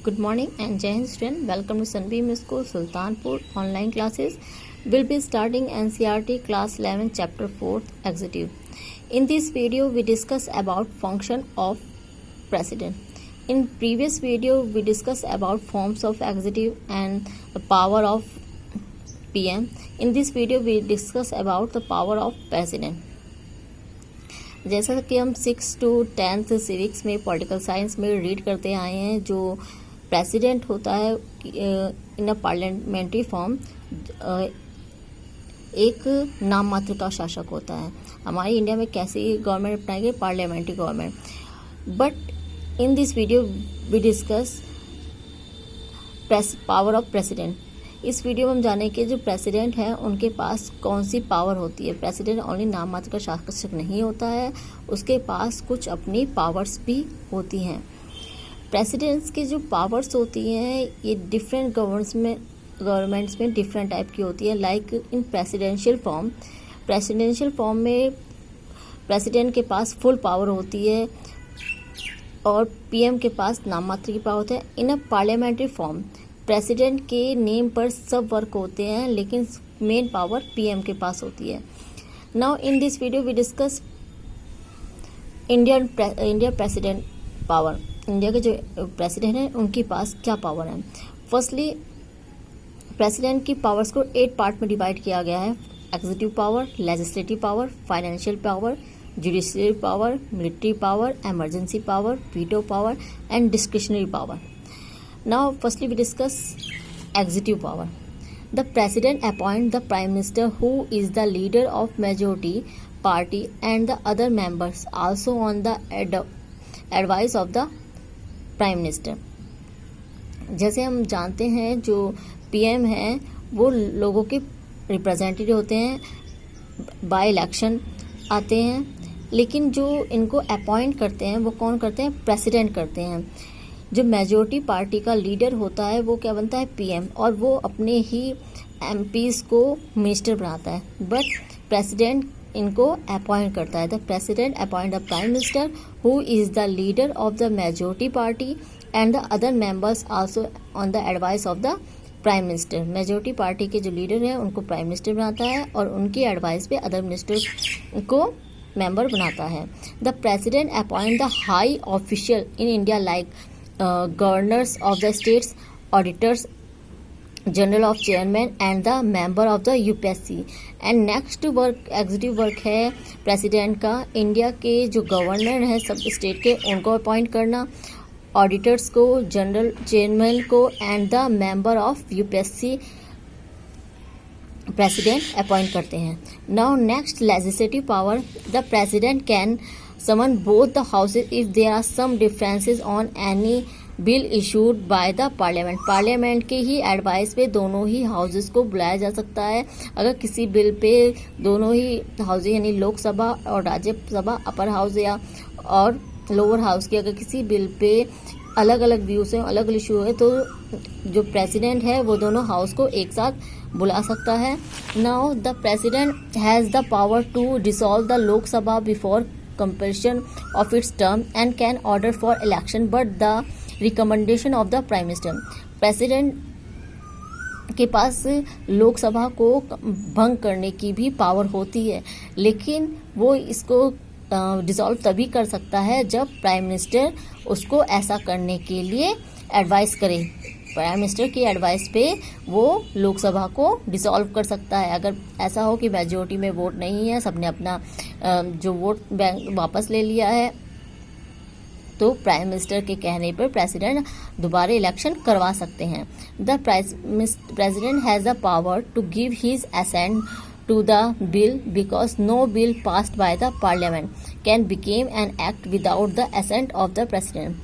Good morning and Jai Hind student. Welcome to Sunbeam School, Sultanpur. Online classes will be starting NCERT class 11 chapter 4 executive. In this video we discuss about function of president. In previous video we discuss about forms of executive and the power of PM. In this video we discuss about the power of president. जैसा कि हम 6 to 10th civics में political science में read करते आए हैं, जो president होता है इन अ पार्लियामेंट्री फॉर्म एक नाम मात्र का शासक होता है. हमारी इंडिया में कैसी गवर्नमेंट बनाई गई? Parliamentary government. But in this video we discuss power of president. इस वीडियो में हम जाने के जो प्रेसिडेंट हैं उनके पास कौन सी पावर होती है. प्रेसिडेंट ओनली नाम मात्र का शासक नहीं होता है, उसके पास कुछ अपनी पावर्स भी होती हैं. प्रेसिडेंट्स की जो पावर्स होती हैं ये डिफरेंट गवर्नमेंट्स में डिफरेंट टाइप की होती है. लाइक इन प्रेसिडेंशियल फॉर्म में प्रेसिडेंट के पास फुल पावर होती है और पीएम के पास नाम मात्र की पावर होती है. इन अ पार्लियामेंट्री फॉर्म प्रेसिडेंट के नेम पर सब वर्क होते हैं, लेकिन मेन पावर पीएम के पास होती है. Now in this video we discuss India president power. India के जो प्रेसिडेंट हैं उनके पास क्या पावर है. फर्स्टली प्रेसिडेंट की पावर्स को 8 पार्ट में डिवाइड किया गया है. Executive power, legislative power, financial power, judicial power, military power, emergency power, veto power and discretionary power. Now firstly we discuss executive power. The president appoint the prime minister who is the leader of majority party and the other members also on the advice of the prime minister. जैसे हम जानते हैं जो PM हैं वो लोगों के representative होते हैं, बाय इलेक्शन आते हैं, लेकिन जो इनको अपॉइंट करते हैं वो कौन करते हैं? प्रेसिडेंट करते हैं. जो मेजोरिटी पार्टी का लीडर होता है वो क्या बनता है? पीएम, और वो अपने ही एमपीज को मिनिस्टर बनाता है. बट प्रेसिडेंट इनको अपॉइंट करता है. The president appoint the prime minister who is the leader of the majority party and the other members also on the advice of the prime minister. Majority party के जो leader हैं उनको prime minister बनाता है और उनकी advice पे other minister को मेंबर बनाता है. The president appoint the high official in India like governors of the states, auditors general of chairman and the member of the UPSC. and next work executive work है president का India के जो governor है सब state के उनको appoint करना, auditors को, जनरल चेयरमैन को and the member of UPSC president appoint करते हैं. Now next legislative power. The president can summon both the houses if there are some differences on any bill issued by the parliament. Parliament के ही advice पे दोनों ही houses को बुलाया जा सकता है. अगर किसी बिल पे दोनों ही हाउस यानी लोकसभा और राज्यसभा अपर हाउस या और लोअर हाउस की अगर किसी बिल पे अलग अलग व्यूज हैं, अलग अलग इशू है, तो जो प्रेसिडेंट है वो दोनों हाउस को एक साथ बुला सकता है. Now the president has the power to dissolve the Lok Sabha before completion of its term and can order for election but the recommendation of the prime minister. President के पास लोकसभा को भंग करने की भी पावर होती है, लेकिन वो इसको डिसॉल्व तभी कर सकता है जब प्राइम मिनिस्टर उसको ऐसा करने के लिए एडवाइस करे. प्राइम मिनिस्टर की एडवाइस पे वो लोकसभा को डिसॉल्व कर सकता है. अगर ऐसा हो कि मेजोरिटी में वोट नहीं है, सबने अपना जो वोट बैंक वापस ले लिया है, तो प्राइम मिनिस्टर के कहने पर प्रेसिडेंट दोबारा इलेक्शन करवा सकते हैं. The president has the power to give his assent to the bill because no bill passed by the parliament can become an act without the assent of the president.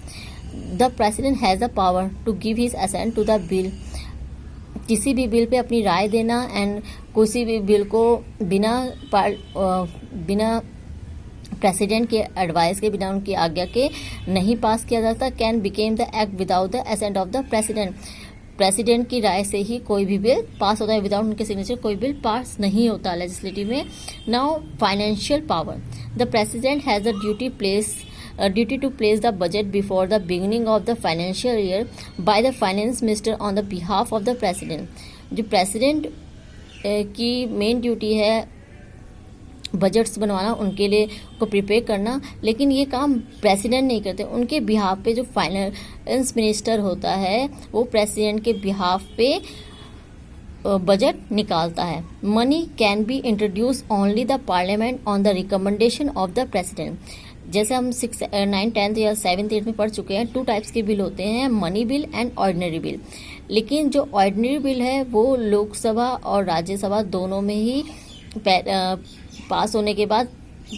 The president has the power to give his assent to the bill. किसी भी bill pay अपनी राय देना and किसी भी bill को बिना president के advice के, बिना उनकी आज्ञा के नहीं पास किया जाता. Can became the act without the assent of the president. President की राय से ही कोई भी बिल पास होता है, विदाउट उनके सिग्नेचर कोई बिल पास नहीं होता लेजिस्लेटिव में. Now financial power. The president has the duty place duty to place the budget before the beginning of the financial year by the finance minister on the behalf of the president. जो president की main duty है budgets बनवाना, उनके लिए को prepare करना, लेकिन ये काम प्रेसिडेंट नहीं करते, उनके बिहाफ पे जो फाइनेंस मिनिस्टर होता है वो प्रेसिडेंट के बिहाफ पे बजट निकालता है. Money can be introduce only the parliament on the recommendation of the president. जैसे हम 6, 9, 10 या 7, 8 में पढ़ चुके हैं, 2 टाइप्स के बिल होते हैं, money bill and ordinary bill. लेकिन जो ऑर्डिनरी बिल है वो लोकसभा और राज्यसभा दोनों में ही पास होने के बाद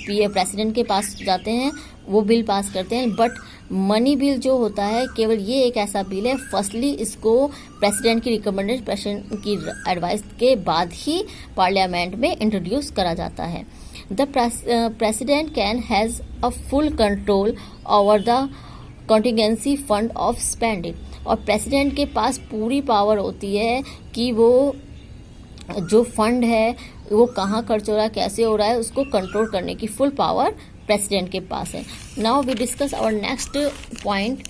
प्रेसिडेंट के पास जाते हैं, वो बिल पास करते हैं. बट मनी बिल जो होता है केवल ये एक ऐसा बिल है, फर्स्टली इसको प्रेसिडेंट की रिकमेंडेड, प्रेसिडेंट की एडवाइस के बाद ही पार्लियामेंट में इंट्रोड्यूस करा जाता है. The president can has a full control over the contingency fund of spending. और प्रेसिडेंट के पास पूरी पावर होती है कि वो जो फंड है वो कहाँ खर्च हो रहा है, कैसे हो रहा है, उसको कंट्रोल करने की फुल पावर प्रेसिडेंट के पास है. Now we discuss our next point,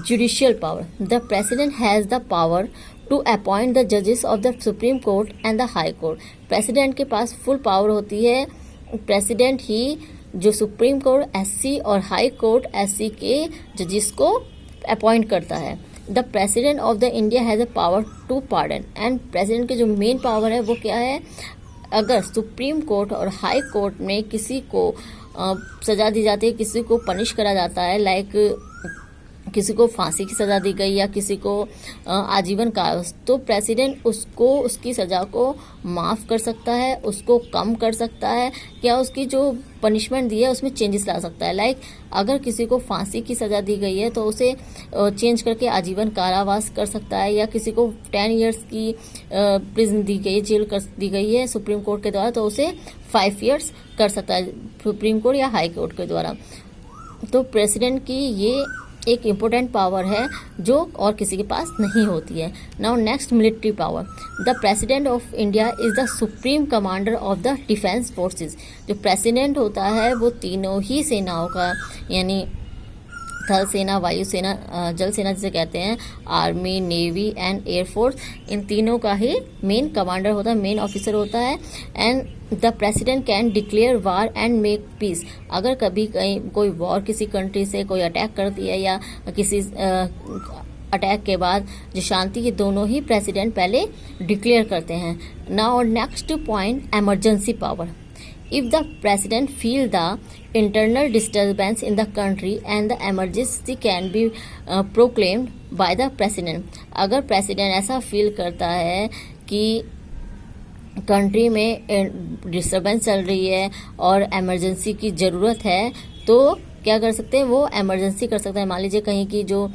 judicial power. The president has the power to appoint the जजेस of the supreme court and the high court. President के पास फुल पावर होती है, प्रेसिडेंट ही जो सुप्रीम कोर्ट एससी और high court SC के जजेस को अपॉइंट करता है. The president of the India has a power to pardon. And president के जो मेन पावर है वो क्या है, अगर सुप्रीम कोर्ट और हाई कोर्ट में किसी को सजा दी जाती है, किसी को पनिश करा जाता है, लाइक किसी को फांसी की सजा दी गई या किसी को आजीवन कारावास, तो प्रेसिडेंट उसको उसकी सजा को माफ़ कर सकता है, उसको कम कर सकता है, या उसकी जो पनिशमेंट दी है उसमें चेंजेस ला सकता है. लाइक अगर किसी को फांसी की सजा दी गई है तो उसे चेंज करके आजीवन कारावास कर सकता है, या किसी को 10 इयर्स की प्रिजन दी गई, जेल कर दी गई है सुप्रीम कोर्ट के द्वारा, तो उसे 5 इयर्स कर सकता है सुप्रीम कोर्ट या हाई कोर्ट के द्वारा. तो प्रेसिडेंट की ये एक इम्पोर्टेंट पावर है जो और किसी के पास नहीं होती है. Now next, military power. The president of India is the supreme commander of the defence forces. जो प्रेसिडेंट होता है वो तीनों ही सेनाओं का, यानी थल सेना, वायु सेना, जल सेना जिसे कहते हैं, आर्मी, नेवी एंड एयरफोर्स, इन तीनों का ही मेन कमांडर होता है, मेन ऑफिसर होता है. And the president can declare war and make peace. अगर कभी कहीं कोई वॉर किसी कंट्री से कोई अटैक करती है या किसी अटैक के बाद जो शांति, ये दोनों ही प्रेसिडेंट पहले डिक्लेयर करते हैं. Now next point, emergency power. If the president feel the internal disturbance in the country and the emergency can be proclaimed by the president. अगर प्रेसिडेंट ऐसा फील करता है कि कंट्री में डिस्टर्बेंस चल रही है और इमरजेंसी की ज़रूरत है, तो क्या कर सकते हैं, वो इमरजेंसी कर सकते हैं. मान लीजिए कहीं की जो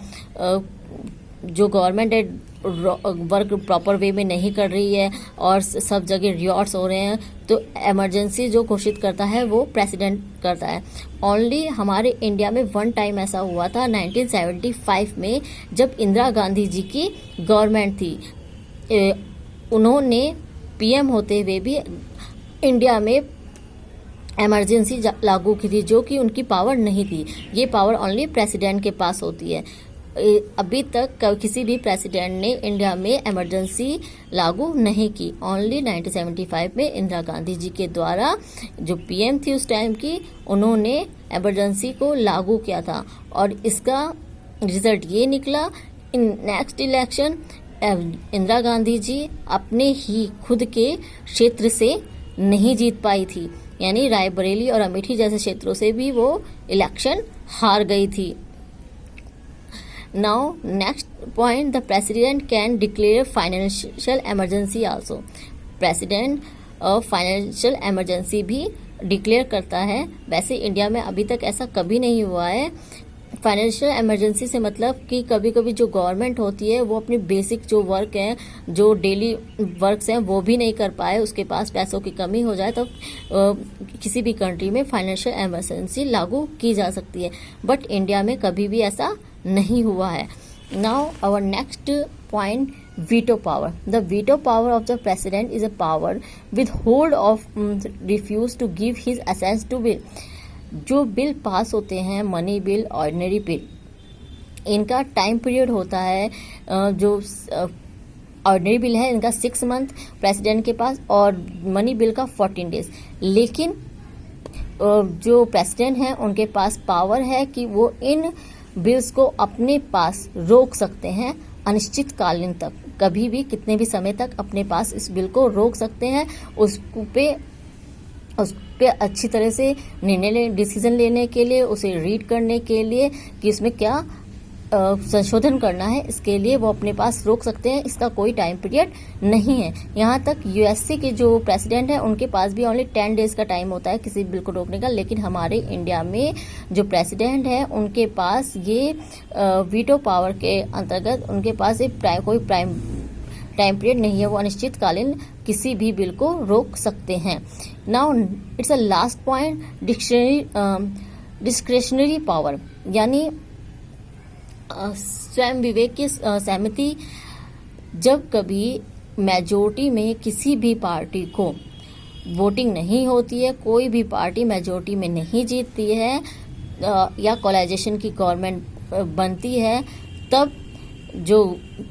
गवर्नमेंट है वर्क प्रॉपर वे में नहीं कर रही है और सब जगह रियॉट्स हो रहे हैं, तो इमरजेंसी जो घोषित करता है वो प्रेसिडेंट करता है. ओनली हमारे इंडिया में 1 टाइम ऐसा हुआ था 1975 में, जब इंदिरा गांधी जी की गवर्नमेंट थी. उन्होंने पीएम होते हुए भी इंडिया में इमरजेंसी लागू की थी, जो कि उनकी पावर नहीं थी. ये पावर ओनली प्रेसिडेंट के पास होती है. अभी तक किसी भी प्रेसिडेंट ने इंडिया में इमरजेंसी लागू नहीं की. ओनली 1975 में इंदिरा गांधी जी के द्वारा, जो पीएम थी उस टाइम की, उन्होंने इमरजेंसी को लागू किया था. और इसका रिजल्ट ये निकला, in next election Indira Gandhi ji अपने ही खुद के क्षेत्र से नहीं जीत पाई थी, यानी रायबरेली और अमेठी जैसे क्षेत्रों से भी वो इलेक्शन हार गई थी. Now next point, the president can declare financial emergency also. President financial emergency भी डिक्लेयर करता है. वैसे इंडिया में अभी तक ऐसा कभी नहीं हुआ है. फाइनेंशियल इमरजेंसी से मतलब कि कभी कभी जो गवर्नमेंट होती है वो अपनी बेसिक जो वर्क हैं, जो डेली वर्क्स हैं, वो भी नहीं कर पाए, उसके पास पैसों की कमी हो जाए, तो किसी भी कंट्री में फाइनेंशियल इमरजेंसी लागू की जा सकती है. बट इंडिया में कभी भी ऐसा नहीं हुआ है. Now our next point, veto power. The veto power of the president is a power with hold of refuse to give his assent to bill. जो बिल पास होते हैं, मनी बिल, ऑर्डिनरी बिल, इनका time period होता है जो ordinary bill है इनका 6 month president के पास और मनी बिल का 14 डेज। लेकिन जो प्रेसिडेंट हैं उनके पास पावर है कि वो इन बिल्स को अपने पास रोक सकते हैं अनिश्चित कालीन तक, कभी भी कितने भी समय तक अपने पास इस बिल को रोक सकते हैं। उस पे अच्छी तरह से डिसीजन लेने के लिए, उसे रीड करने के लिए कि इसमें क्या संशोधन करना है, इसके लिए वो अपने पास रोक सकते हैं। इसका कोई टाइम पीरियड नहीं है। यहाँ तक यूएसए के जो प्रेसिडेंट हैं उनके पास भी ओनली 10 डेज का टाइम होता है किसी बिल को रोकने का। लेकिन हमारे इंडिया में जो प्रेसिडेंट है उनके पास ये वीटो पावर के अंतर्गत उनके पास कोई टाइम पीरियड नहीं है, वो अनिश्चितकालीन किसी भी बिल को रोक सकते हैं। Now it's a last point, discretionary power, यानी स्वयं विवेक की सहमति। जब कभी मेजोरिटी में किसी भी पार्टी को वोटिंग नहीं होती है, कोई भी पार्टी मेजोरिटी में नहीं जीतती है या कोलाइजेशन की गवर्नमेंट बनती है, तब जो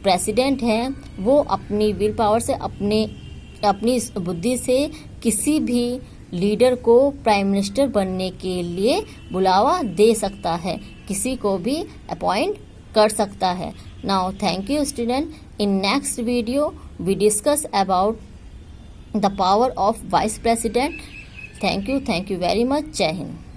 प्रेसिडेंट हैं वो अपनी विल पावर से अपनी बुद्धि से किसी भी लीडर को प्राइम मिनिस्टर बनने के लिए बुलावा दे सकता है, किसी को भी अपॉइंट कर सकता है। Now thank you student. In next video we discuss about the power of vice president. Thank you very much. Jai Hind.